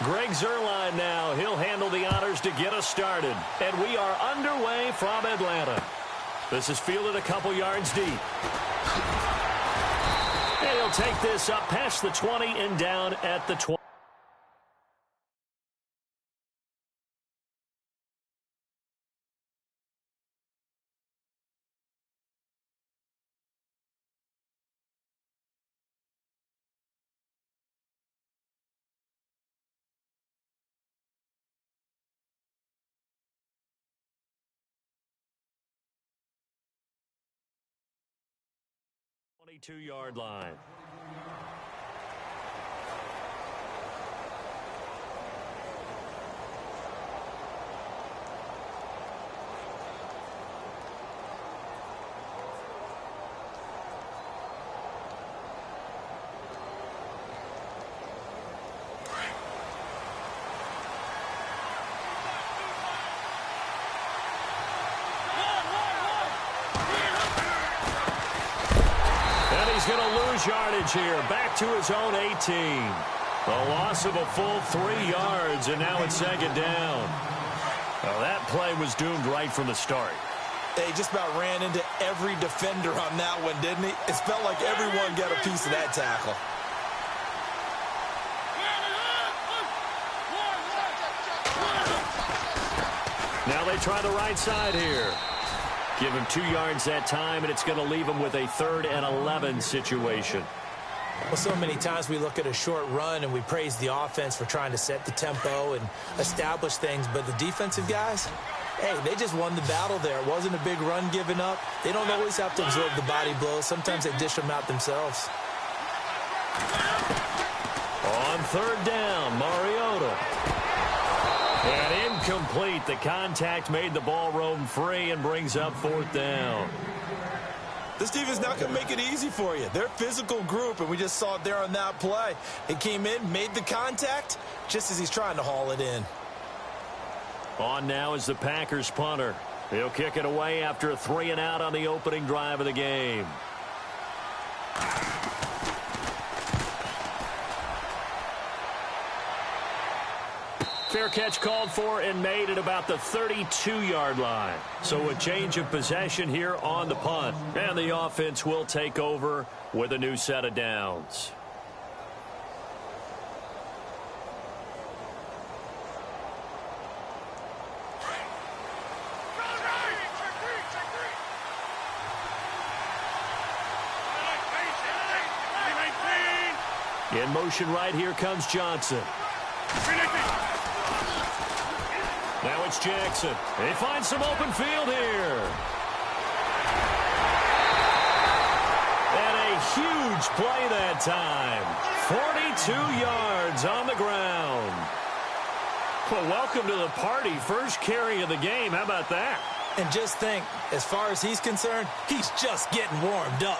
Greg Zuerlein now. He'll handle the honors to get us started. And we are underway from Atlanta. This is fielded a couple yards deep. And he'll take this up past the 20 and down at the 20. Yard line. He's going to lose yardage here. Back to his own 18. A loss of a full 3 yards, and now it's second down. Well, that play was doomed right from the start. They just about ran into every defender on that one, didn't he? It felt like everyone got a piece of that tackle. Now they try the right side here. Give him 2 yards that time, and it's going to leave him with a 3rd and 11 situation. Well, so many times we look at a short run and we praise the offense for trying to set the tempo and establish things, but the defensive guys, hey, they just won the battle there. It wasn't a big run given up. They don't always have to absorb the body blows. Sometimes they dish them out themselves. On 3rd down, Mariota. And incomplete. The contact made the ball roam free and brings up 4th down. This team is not going to make it easy for you. They're a physical group, and we just saw it there on that play. He came in, made the contact, just as he's trying to haul it in. On now is the Packers punter. He'll kick it away after a 3 and out on the opening drive of the game. Fair catch called for and made at about the 32-yard line. So a change of possession here on the punt. And the offense will take over with a new set of downs. In motion right, here comes Johnson. Now it's Jackson. They find some open field here. And a huge play that time. 42 yards on the ground. Well, welcome to the party. First carry of the game. How about that? And just think, as far as he's concerned, he's just getting warmed up.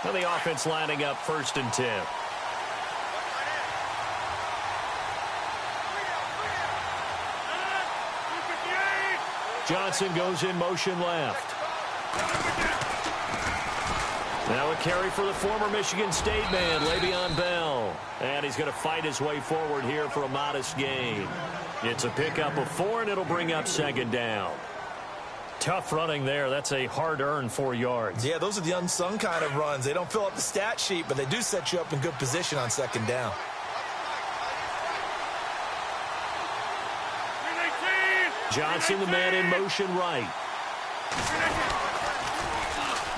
Now the offense lining up 1st and 10. Johnson goes in motion left. Now a carry for the former Michigan State man, Le'Veon Bell. And he's going to fight his way forward here for a modest gain. It's a pickup of 4, and it'll bring up 2nd down. Tough running there. That's a hard-earned 4 yards. Yeah, those are the unsung kind of runs. They don't fill up the stat sheet, but they do set you up in good position on 2nd down. Johnson, the man in motion right.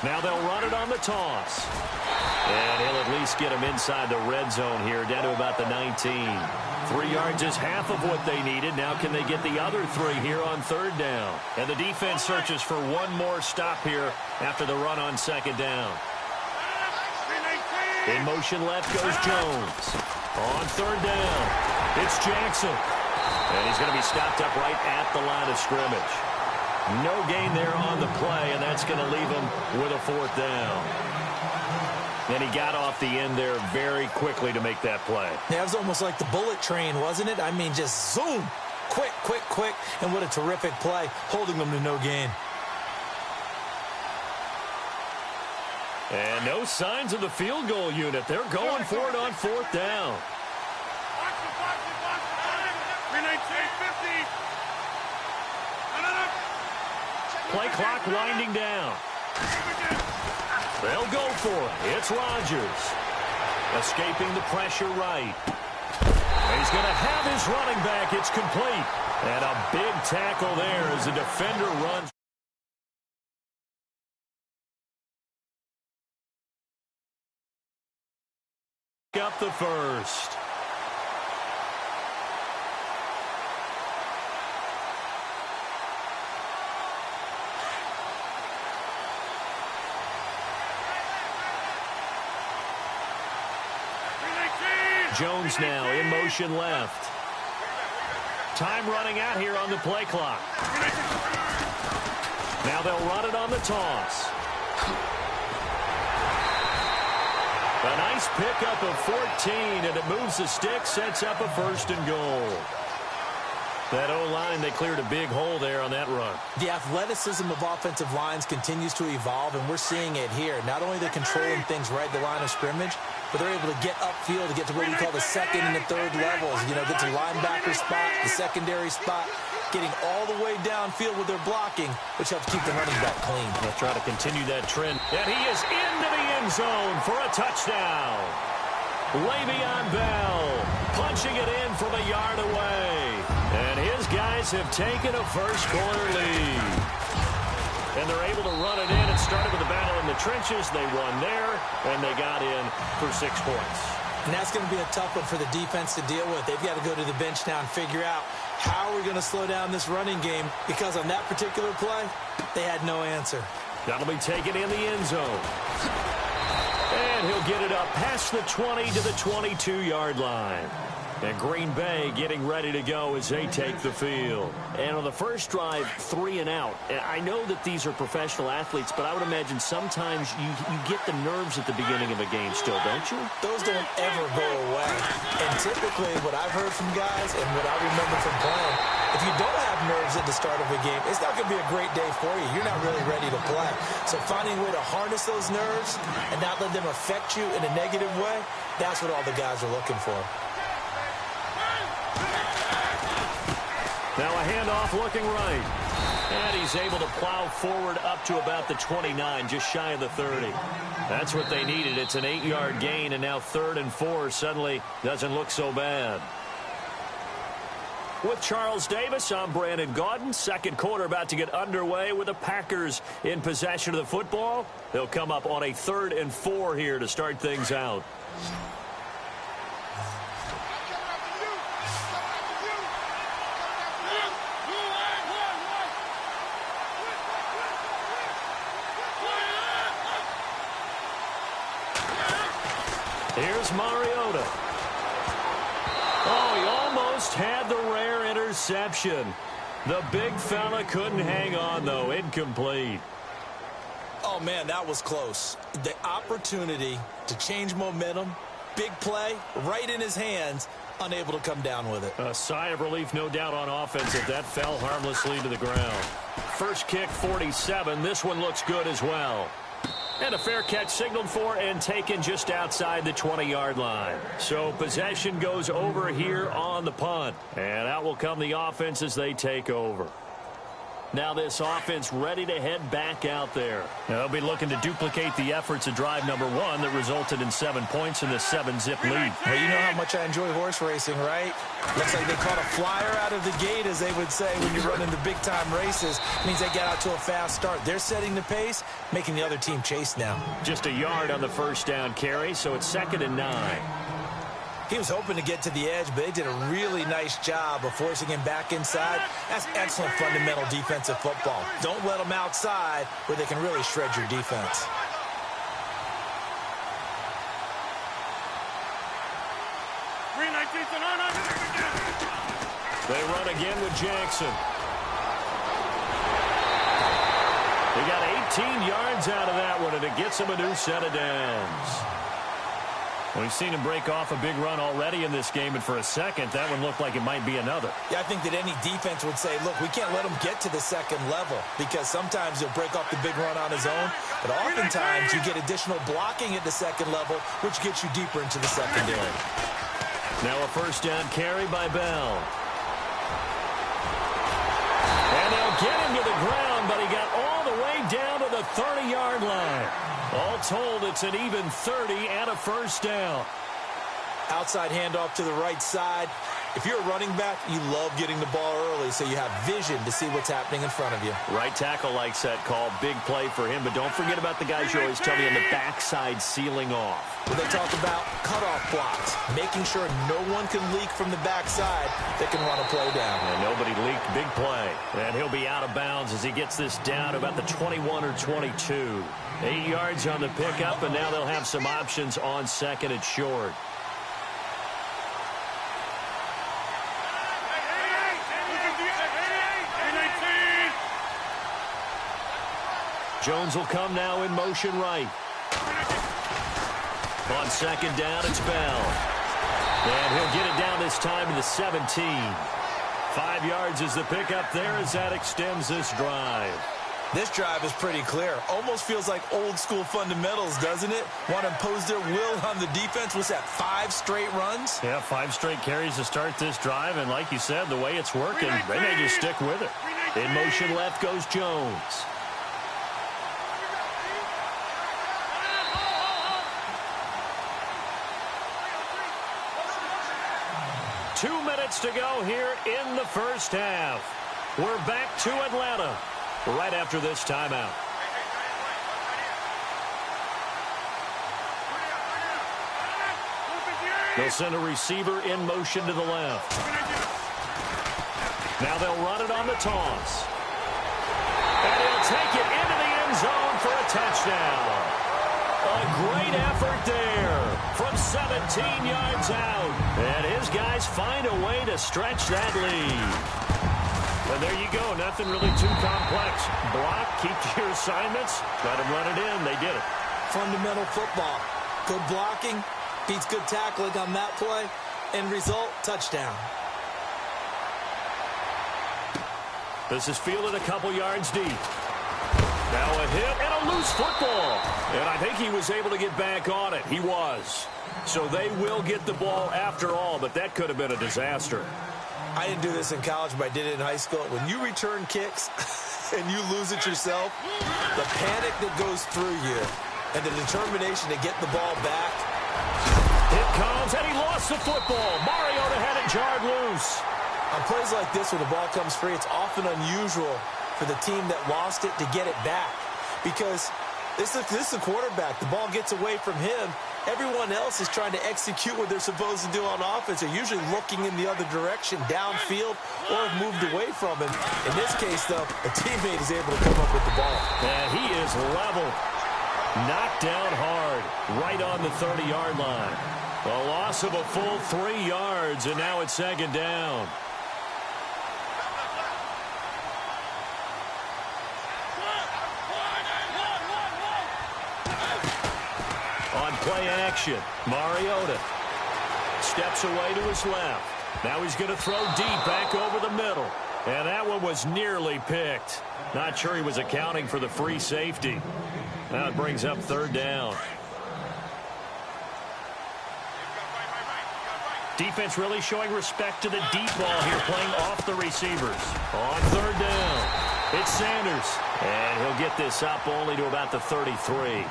Now they'll run it on the toss. And he'll at least get him inside the red zone here, down to about the 19. 3 yards is half of what they needed. Now can they get the other 3 here on 3rd down? And the defense searches for one more stop here after the run on 2nd down. In motion left goes Jones. On 3rd down, it's Jackson. And he's going to be stopped up right at the line of scrimmage. No gain there on the play, and that's going to leave him with a 4th down. And he got off the end there very quickly to make that play. Yeah, it was almost like the bullet train, wasn't it? I mean, just zoom. Quick, quick, quick. And what a terrific play, holding them to no gain. And no signs of the field goal unit. They're going for it on fourth down. Play clock winding down. They'll go for it. It's Rodgers. Escaping the pressure right. He's going to have his running back. It's complete. And a big tackle there as the defender runs. Up the first. Jones now in motion left. Time running out here on the play clock. Now they'll run it on the toss. A nice pickup of 14, and it moves the stick, sets up a first and goal. That O-line, they cleared a big hole there on that run. The athleticism of offensive lines continues to evolve, and we're seeing it here. Not only are they controlling things right at the line of scrimmage, but they're able to get upfield to get to what we call the second and the third levels. You know, get to linebacker spot, the secondary spot, getting all the way downfield with their blocking, which helps keep the running back clean. They'll try to continue that trend. And he is into the end zone for a touchdown. Le'Veon Bell punching it in from a yard away. And his guys have taken a first-quarter lead. And they're able to run it in. It started with a battle in the trenches. They won there, and they got in for 6 points. And that's going to be a tough one for the defense to deal with. They've got to go to the bench now and figure out how we're going to slow down this running game, because on that particular play, they had no answer. That'll be taken in the end zone. And he'll get it up past the 20 to the 22-yard line. And Green Bay getting ready to go as they take the field. And on the first drive, 3 and out. I know that these are professional athletes, but I would imagine sometimes you get the nerves at the beginning of a game still, don't you? Those don't ever go away. And typically what I've heard from guys and what I remember from playing, if you don't have nerves at the start of a game, it's not going to be a great day for you. You're not really ready to play. So finding a way to harness those nerves and not let them affect you in a negative way, that's what all the guys are looking for. Now a handoff looking right. And he's able to plow forward up to about the 29, just shy of the 30. That's what they needed. It's an 8-yard gain, and now 3rd and 4 suddenly doesn't look so bad. With Charles Davis, I'm Brandon Gaudin. Second quarter about to get underway with the Packers in possession of the football. They'll come up on a 3rd and 4 here to start things out. Here's Mariota. Oh, he almost had the rare interception. The big fella couldn't hang on, though. Incomplete. Oh, man, that was close. The opportunity to change momentum, big play, right in his hands, unable to come down with it. A sigh of relief, no doubt, on offense if that fell harmlessly to the ground. First kick, 47. This one looks good as well. And a fair catch signaled for and taken just outside the 20-yard line. So possession goes over here on the punt. And out will come the offense as they take over. Now this offense ready to head back out there. Now they'll be looking to duplicate the efforts of drive number 1 that resulted in 7 points in the 7-zip lead. Well, you know how much I enjoy horse racing, right? Looks like they caught a flyer out of the gate, as they would say when you're running the big-time races. It means they get out to a fast start. They're setting the pace, making the other team chase now. Just a yard on the first down carry, so it's 2nd and 9. He was hoping to get to the edge, but they did a really nice job of forcing him back inside. That's excellent fundamental defensive football. Don't let them outside where they can really shred your defense. They run again with Jackson. They got 18 yards out of that one, and it gets him a new set of downs. We've seen him break off a big run already in this game, and for a second, that one looked like it might be another. Yeah, I think that any defense would say, look, we can't let him get to the second level, because sometimes he'll break off the big run on his own, but oftentimes you get additional blocking at the second level, which gets you deeper into the secondary. Now a first down carry by Bell. And they'll get him to the ground, but he got all the way down to the 30-yard line. All told, it's an even 30 and a first down. Outside handoff to the right side. If you're a running back, you love getting the ball early so you have vision to see what's happening in front of you. Right tackle likes that call. Big play for him, but don't forget about the guys you always tell me on the backside sealing off. When they talk about cutoff blocks, making sure no one can leak from the backside that can run a play down. And nobody leaked. Big play. And he'll be out of bounds as he gets this down about the 21 or 22. 8 yards on the pickup, and now they'll have some options on second and short. Jones will come now in motion right. On second down, it's Bell. And he'll get it down this time to the 17. 5 yards is the pickup there as that extends this drive. This drive is pretty clear. Almost feels like old school fundamentals, doesn't it? Want to impose their will on the defense. Was that 5 straight runs? Yeah, 5 straight carries to start this drive. And like you said, the way it's working, they may just stick with it. In motion left goes Jones. Two minutes to go here in the first half. We're back to Atlanta right after this timeout. They'll send a receiver in motion to the left. Now they'll run it on the toss. And he'll take it into the end zone for a touchdown. A great effort there from 17 yards out. And his guys find a way to stretch that lead. And there you go. Nothing really too complex. Block, keep to your assignments, let them run it in. They did it. Fundamental football. Good blocking beats good tackling on that play. End result, touchdown. This is fielded a couple yards deep. Now a hit and a loose football. And I think he was able to get back on it. He was. So they will get the ball after all, but that could have been a disaster. I didn't do this in college, but I did it in high school. When you return kicks and you lose it yourself, the panic that goes through you and the determination to get the ball back. It comes, and he lost the football. Mariota had it jarred loose. On plays like this, when the ball comes free, it's often unusual for the team that lost it to get it back. Because this is the quarterback. The ball gets away from him. Everyone else is trying to execute what they're supposed to do on offense. They're usually looking in the other direction, downfield, or have moved away from him. In this case, though, a teammate is able to come up with the ball. And he is leveled. Knocked down hard, right on the 30-yard line. A loss of a full 3 yards, and now it's second down. On play action, Mariota steps away to his left. Now he's going to throw deep back over the middle. And that one was nearly picked. Not sure he was accounting for the free safety. Now it brings up third down. Defense really showing respect to the deep ball here, playing off the receivers. On third down, it's Sanders. And he'll get this up only to about the 33.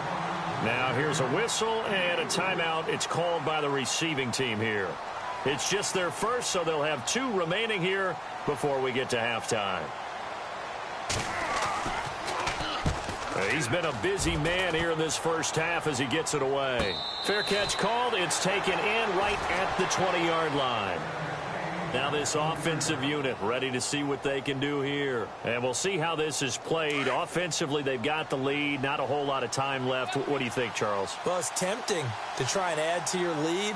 Now here's a whistle and a timeout. It's called by the receiving team here. It's just their first, so they'll have 2 remaining here before we get to halftime. He's been a busy man here in this first half as he gets it away. Fair catch called. It's taken in right at the 20-yard line. Now this offensive unit ready to see what they can do here. And we'll see how this is played. Offensively, they've got the lead. Not a whole lot of time left. What do you think, Charles? Well, it's tempting to try and add to your lead,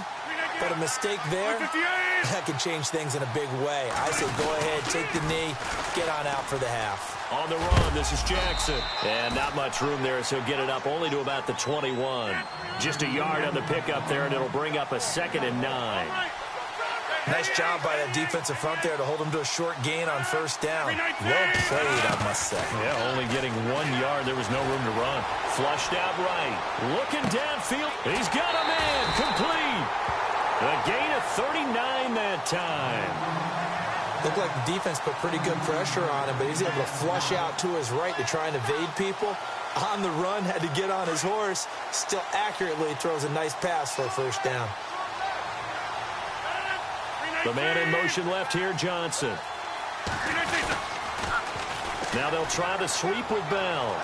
but a mistake there, that can change things in a big way. I say go ahead, take the knee, get on out for the half. On the run, this is Jackson. And not much room there, so he'll get it up only to about the 21. Just a yard on the pickup there, and it'll bring up a 2nd and 9. Nice job by that defensive front there to hold him to a short gain on first down. Well played, I must say. Yeah, only getting 1 yard. There was no room to run. Flushed out right. Looking downfield. He's got a man. Complete. A gain of 39 that time. Looked like the defense put pretty good pressure on him, but he's able to flush out to his right to try and evade people. On the run, had to get on his horse. Still accurately throws a nice pass for a first down. The man in motion left here, Johnson. Now they'll try the sweep with Bell.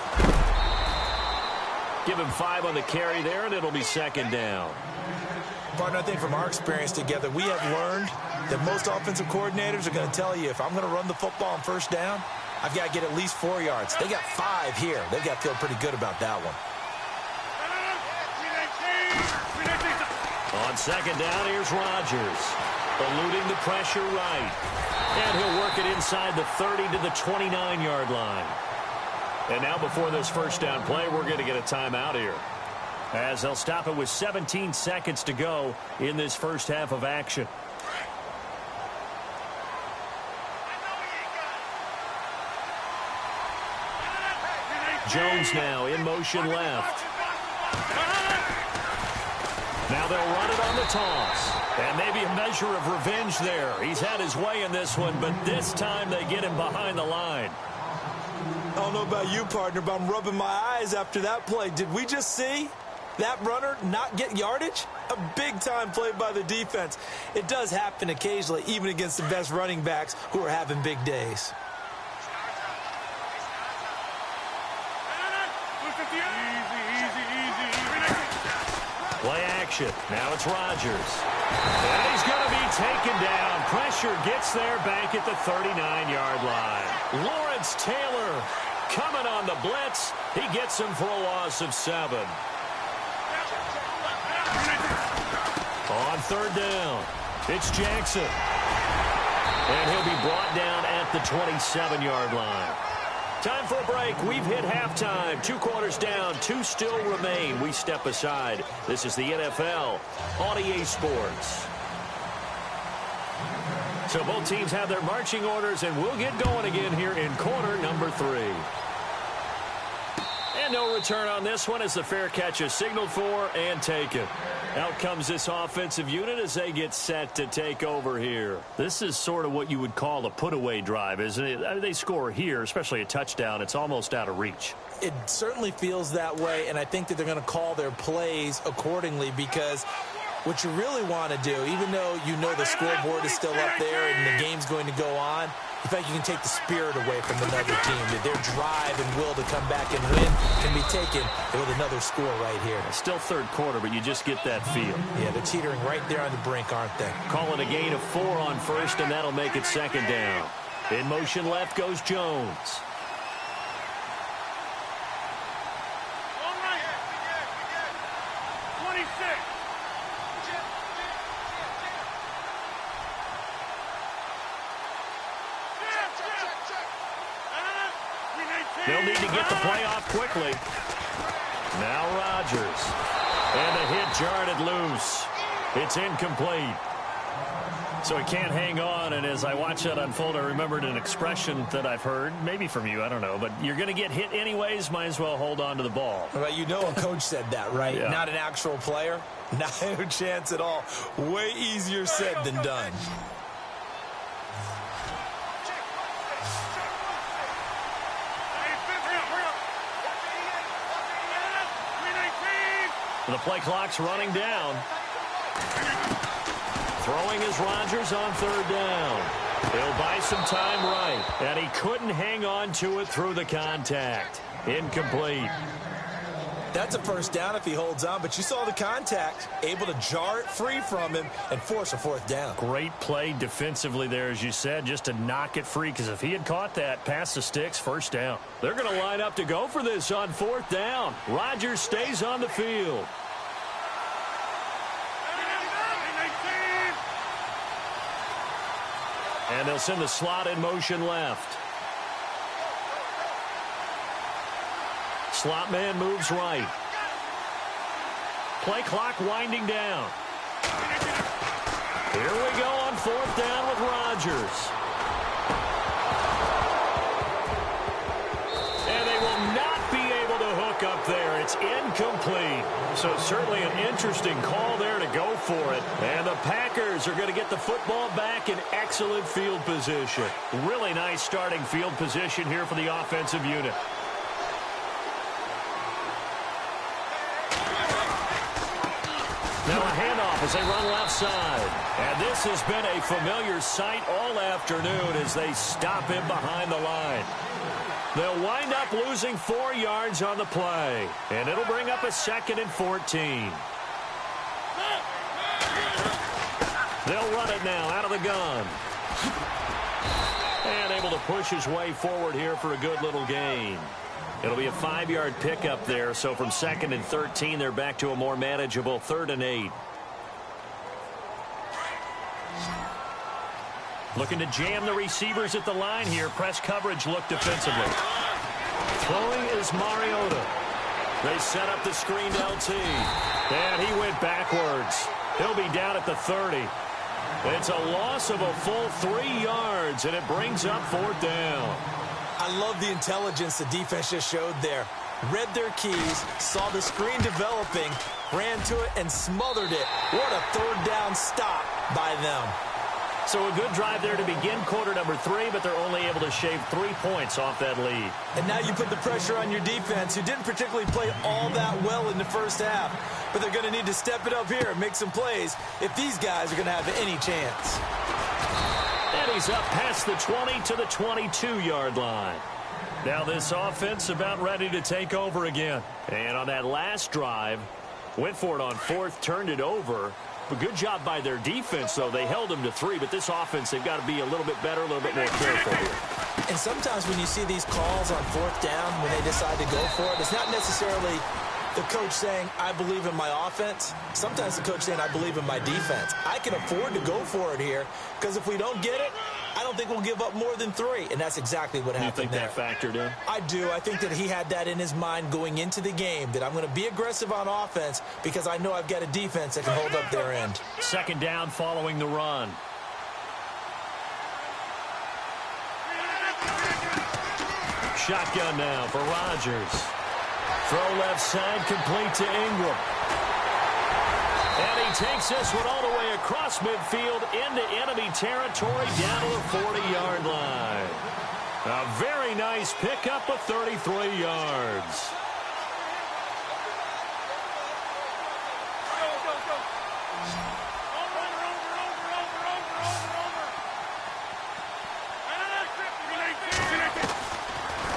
Give him 5 on the carry there, and it'll be 2nd down. Partner, I think from our experience together, we have learned that most offensive coordinators are going to tell you, if I'm going to run the football on first down, I've got to get at least 4 yards. They got 5 here. They've got to feel pretty good about that one. On 2nd down, here's Rodgers. Eluding the pressure right. And he'll work it inside the 30 to the 29-yard line. And now before this first down play, we're going to get a timeout here, as they'll stop it with 17 seconds to go in this first half of action. Jones now in motion left. Now they'll run it on the toss. And maybe a measure of revenge there. He's had his way in this one, but this time they get him behind the line. I don't know about you, partner, but I'm rubbing my eyes after that play. Did we just see that runner not get yardage? A big-time play by the defense. It does happen occasionally, even against the best running backs who are having big days. Play action. Now it's Rodgers. And he's going to be taken down. Pressure gets there back at the 39-yard line. Lawrence Taylor coming on the blitz. He gets him for a loss of 7. On 3rd down, it's Jackson. And he'll be brought down at the 27-yard line. Time for a break. We've hit halftime. 2 quarters down. 2 still remain. We step aside. This is the NFL on EA Sports. So both teams have their marching orders, and we'll get going again here in quarter number 3. And no return on this one as the fair catch is signaled for and taken. Out comes this offensive unit as they get set to take over here. This is sort of what you would call a put-away drive, isn't it? I mean, they score here, especially a touchdown. It's almost out of reach. It certainly feels that way, and I think that they're going to call their plays accordingly, because what you really want to do, even though you know the scoreboard is still up there and the game's going to go on, in fact, you can take the spirit away from another team. Their drive and will to come back and win can be taken with another score right here. Still 3rd quarter, but you just get that feel. Yeah, they're teetering right there on the brink, aren't they? Calling a gain of 4 on 1st, and that'll make it 2nd down. In motion left goes Jones. They'll need to get the play off quickly. Now Rodgers. And the hit jarred it loose. It's incomplete. So he can't hang on, and as I watch that unfold, I remembered an expression that I've heard, maybe from you, I don't know, but you're going to get hit anyways, might as well hold on to the ball. Well, you know a coach said that, right? Yeah. Not an actual player. No chance at all. Way easier said than done. The play clock's running down. Throwing is Rodgers on 3rd down. He'll buy some time right. And he couldn't hang on to it through the contact. Incomplete. That's a first down if he holds on, but you saw the contact. Able to jar it free from him and force a 4th down. Great play defensively there, as you said, just to knock it free, because if he had caught that, past the sticks, 1st down. They're going to line up to go for this on 4th down. Rodgers stays on the field. And they'll send the slot in motion left. Slot man moves right. Play clock winding down. Here we go on fourth down with Rodgers. And they will not be able to hook up there. It's incomplete. So certainly an interesting call there to go for it. And the Packers are going to get the football back in excellent field position. Really nice starting field position here for the offensive unit. Now a handoff as they run left side. And this has been a familiar sight all afternoon as they stop him behind the line. They'll wind up losing 4 yards on the play. And it'll bring up a 2nd and 14. They'll run it now out of the gun. And able to push his way forward here for a good little gain. It'll be a 5-yard pickup there, so from 2nd and 13, they're back to a more manageable 3rd and 8. Looking to jam the receivers at the line here. Press coverage look defensively. Throwing is Mariota. They set up the screened LT. And he went backwards. He'll be down at the 30. It's a loss of a full 3 yards, and it brings up 4th down. I love the intelligence the defense just showed there. Read their keys, saw the screen developing, ran to it, and smothered it. What a 3rd down stop by them. So a good drive there to begin quarter number 3, but they're only able to shave 3 points off that lead. And now you put the pressure on your defense, who didn't particularly play all that well in the first half. But they're going to need to step it up here and make some plays if these guys are going to have any chance. And he's up past the 20 to the 22-yard line. Now this offense about ready to take over again. And on that last drive, went for it on 4th, turned it over. But good job by their defense, though. They held them to 3, but this offense, they've got to be a little bit better, a little bit more careful here. And sometimes when you see these calls on 4th down, when they decide to go for it, it's not necessarily the coach saying, I believe in my offense. Sometimes the coach saying, I believe in my defense. I can afford to go for it here because if we don't get it, I don't think we'll give up more than 3. And that's exactly what happened there. You think that factored in? I do. I think that he had that in his mind going into the game, that I'm going to be aggressive on offense because I know I've got a defense that can hold up their end. 2nd down following the run. Shotgun now for Rodgers. Throw left side complete to Ingram. And he takes this one all the way across midfield into enemy territory down to the 40-yard line. A very nice pickup of 33 yards.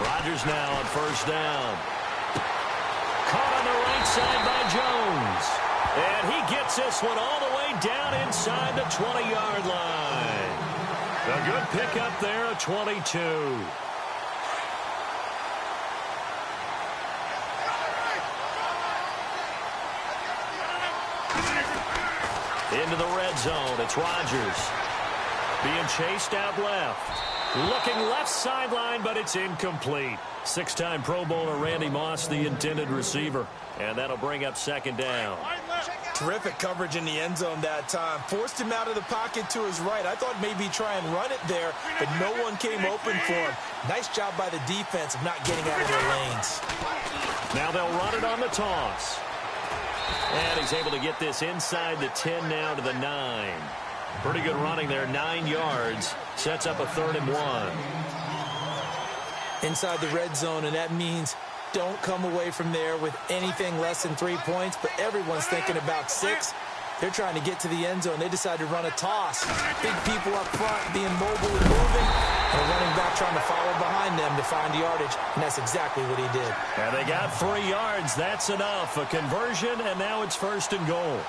Rodgers now on 1st down. Caught on the right side by Jones. And he gets this one all the way down inside the 20-yard line. A good pickup there at 22. Into the red zone. It's Rodgers. Being chased out left. Looking left sideline, but it's incomplete. 6-time Pro Bowler Randy Moss, the intended receiver. And that'll bring up 2nd down. Terrific coverage in the end zone that time. Forced him out of the pocket to his right. I thought maybe try and run it there, but no one came open for him. Nice job by the defense of not getting out of their lanes. Now they'll run it on the toss. And he's able to get this inside the 10 now to the 9. Pretty good running there, 9 yards. Sets up a 3rd and 1. Inside the red zone, and that means don't come away from there with anything less than 3 points, but everyone's thinking about 6. They're trying to get to the end zone. They decide to run a toss. Big people up front being mobile and moving, and a running back trying to follow behind them to find yardage, and that's exactly what he did. And they got 3 yards. That's enough. A conversion, and now it's 1st and goal.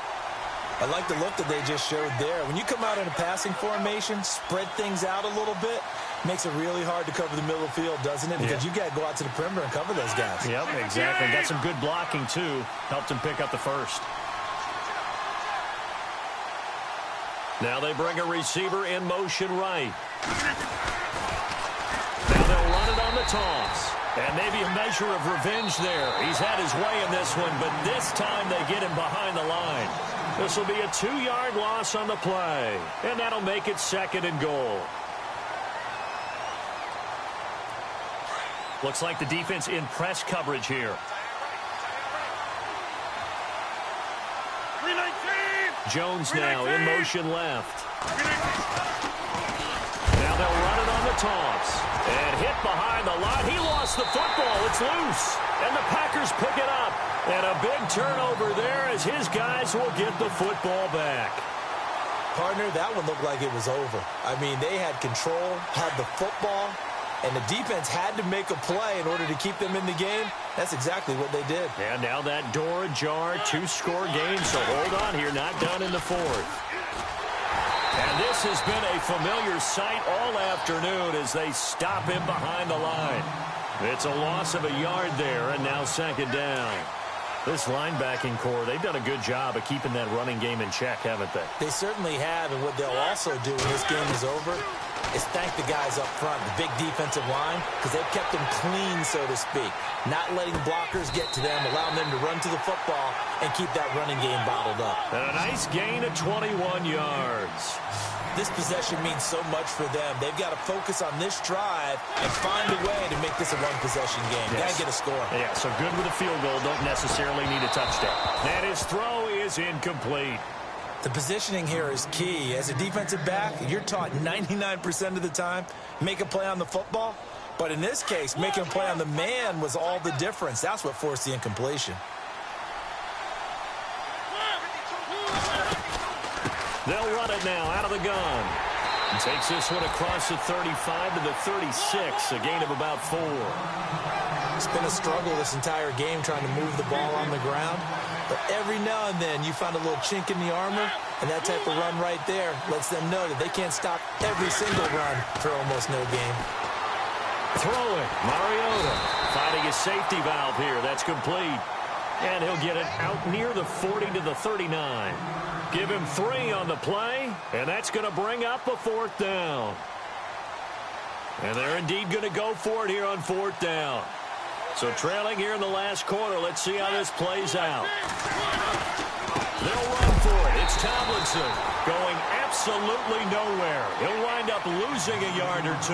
I like the look that they just showed there. When you come out in a passing formation, spread things out a little bit, makes it really hard to cover the middle of the field, doesn't it? Because you got to go out to the perimeter and cover those guys. Yep, exactly. Got some good blocking, too. Helped him pick up the 1st. Now they bring a receiver in motion right. Now they'll run it on the toss. And maybe a measure of revenge there. He's had his way in this one, but this time they get him behind the line. This will be a 2-yard loss on the play, and that'll make it 2nd and goal. Looks like the defense in press coverage here. Jones now in motion left. Now they'll run it on the toss. And hit behind the line. He lost the football. It's loose. And the Packers pick it up. And a big turnover there as his guys will get the football back. Partner, that one looked like it was over. I mean, they had control, had the football, and the defense had to make a play in order to keep them in the game. That's exactly what they did. And now that door ajar, 2-score game, so hold on here, not done in the 4th. And this has been a familiar sight all afternoon as they stop him behind the line. It's a loss of a yard there, and now 2nd down. This linebacking core, they've done a good job of keeping that running game in check, haven't they? They certainly have, and what they'll also do when this game is over is thank the guys up front, the big defensive line, because they've kept them clean, so to speak. Not letting blockers get to them, allowing them to run to the football and keep that running game bottled up. And a nice gain of 21 yards. This possession means so much for them. They've got to focus on this drive and find a way to make this a one-possession game. Yes. Got to get a score. Yeah, so good with a field goal. Don't necessarily need a touchdown. And his throw is incomplete. The positioning here is key. As a defensive back, you're taught 99% of the time, make a play on the football. But in this case, making a play on the man was all the difference. That's what forced the incompletion. They'll run it now out of the gun. And takes this one across the 35 to the 36, a gain of about 4. It's been a struggle this entire game trying to move the ball on the ground. But every now and then you find a little chink in the armor, and that type of run right there lets them know that they can't stop every single run for almost no gain. Throwing, Mariota finding a safety valve here. That's complete. And he'll get it out near the 40 to the 39. Give him 3 on the play, and that's going to bring up a 4th down. And they're indeed going to go for it here on 4th down. So trailing here in the last quarter, let's see how this plays out. They'll run for it. It's Tomlinson going absolutely nowhere. He'll wind up losing a yard or 2.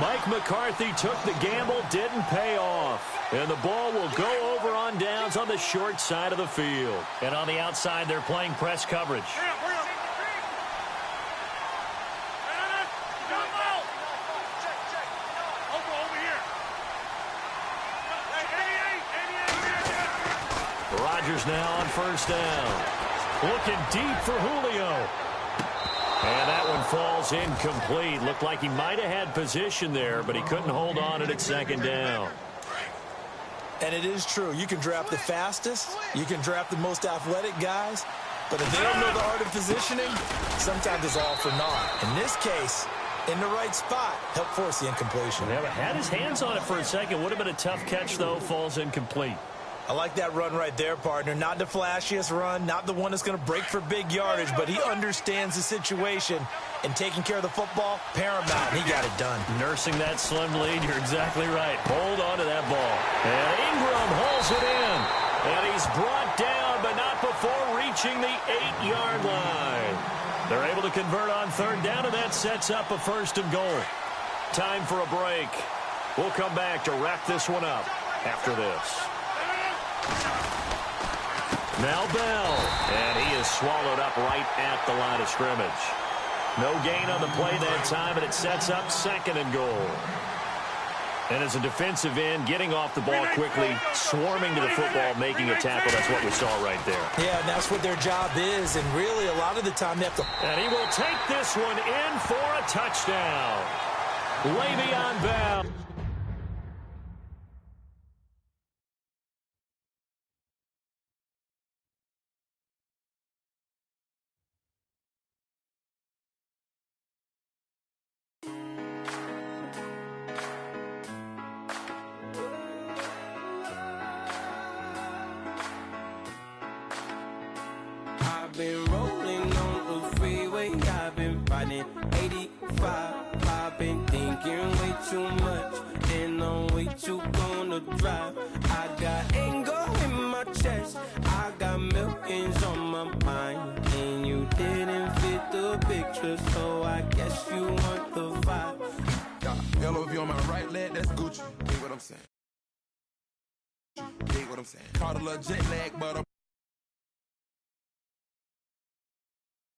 Mike McCarthy took the gamble, didn't pay off. And the ball will go over on downs on the short side of the field. And on the outside, they're playing press coverage. Rodgers now on 1st down. Looking deep for Julio. And that one falls incomplete. Looked like he might have had position there, but he couldn't hold on it at 2nd down. And it is true. You can draft the fastest. You can draft the most athletic guys. But if they don't know the art of positioning, sometimes it's all for naught. In this case, in the right spot, helped force the incompletion. Yeah, had his hands on it for a second. Would have been a tough catch, though. Falls incomplete. I like that run right there, partner. Not the flashiest run, not the one that's going to break for big yardage, but he understands the situation, and taking care of the football, paramount, and he got it done. Nursing that slim lead, you're exactly right. Hold on to that ball. And Ingram holds it in. And he's brought down, but not before reaching the 8-yard line. They're able to convert on 3rd down, and that sets up a 1st and goal. Time for a break. We'll come back to wrap this one up after this. Now Bell, and he is swallowed up right at the line of scrimmage. No gain on the play that time, and it sets up 2nd and goal. And as a defensive end, getting off the ball quickly, swarming to the football, making a tackle, that's what we saw right there. Yeah, and that's what their job is, and really a lot of the time they have to... And he will take this one in for a touchdown. Le'Veon Bell. I've been rolling on the freeway, I've been fighting 85. I've been thinking way too much, and depending on which you gonna drive. I got anger in my chest, I got millions on my mind, and you didn't fit the picture, so I guess you want the vibe. LOV on my right leg, that's Gucci. Dig what I'm saying? Dig what I'm saying? Caught a little jet lag, but I'm